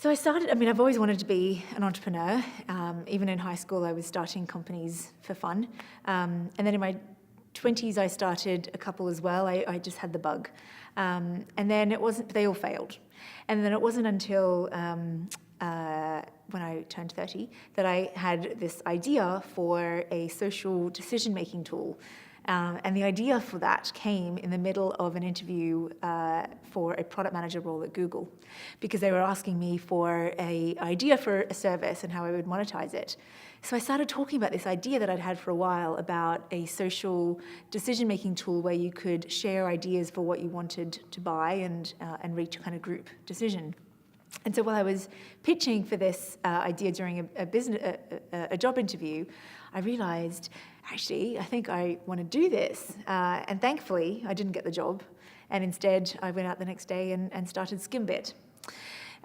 So I've always wanted to be an entrepreneur. Even in high school, I was starting companies for fun. And then in my 20s, I started a couple as well. I just had the bug. And then they all failed. And then it wasn't until when I turned 30 that I had this idea for a social decision-making tool. And the idea for that came in the middle of an interview for a product manager role at Google, because they were asking me for an idea for a service and how I would monetize it. So I started talking about this idea that I'd had for a while about a social decision-making tool where you could share ideas for what you wanted to buy and reach a kind of group decision. And so while I was pitching for this idea during a job interview, I realized, actually, I think I want to do this. And thankfully, I didn't get the job. And instead, I went out the next day and started Skimbit.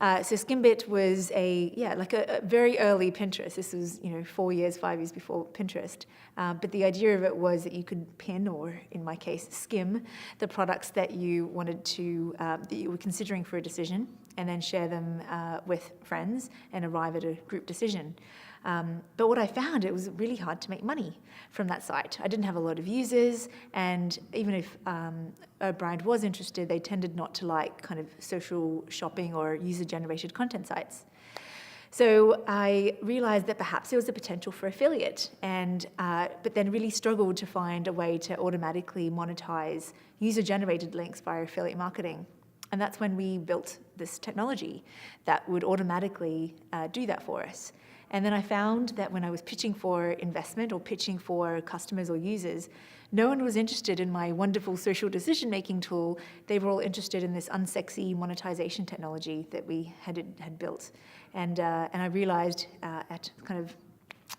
So Skimbit was a very early Pinterest. This was 5 years before Pinterest. But the idea of it was that you could pin, or in my case, skim, the products that you wanted to, that you were considering for a decision, and then share them with friends and arrive at a group decision. But what I found, it was really hard to make money from that site. I didn't have a lot of users, and even if a brand was interested, they tended not to like kind of social shopping or user-generated content sites. So I realized that perhaps there was a potential for affiliate, but then really struggled to find a way to automatically monetize user-generated links via affiliate marketing. And that's when we built this technology that would automatically do that for us. And then I found that when I was pitching for investment or pitching for customers or users, no one was interested in my wonderful social decision-making tool. They were all interested in this unsexy monetization technology that we had built. And I realized at kind of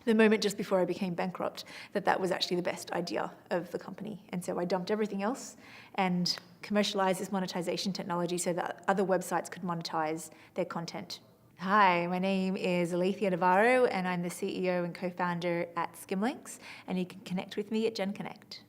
the moment just before I became bankrupt that was actually the best idea of the company. And so I dumped everything else and commercialized this monetization technology so that other websites could monetize their content. Hi, my name is Alicia Navarro, and I'm the CEO and co-founder at Skimlinks, and you can connect with me at genConnect.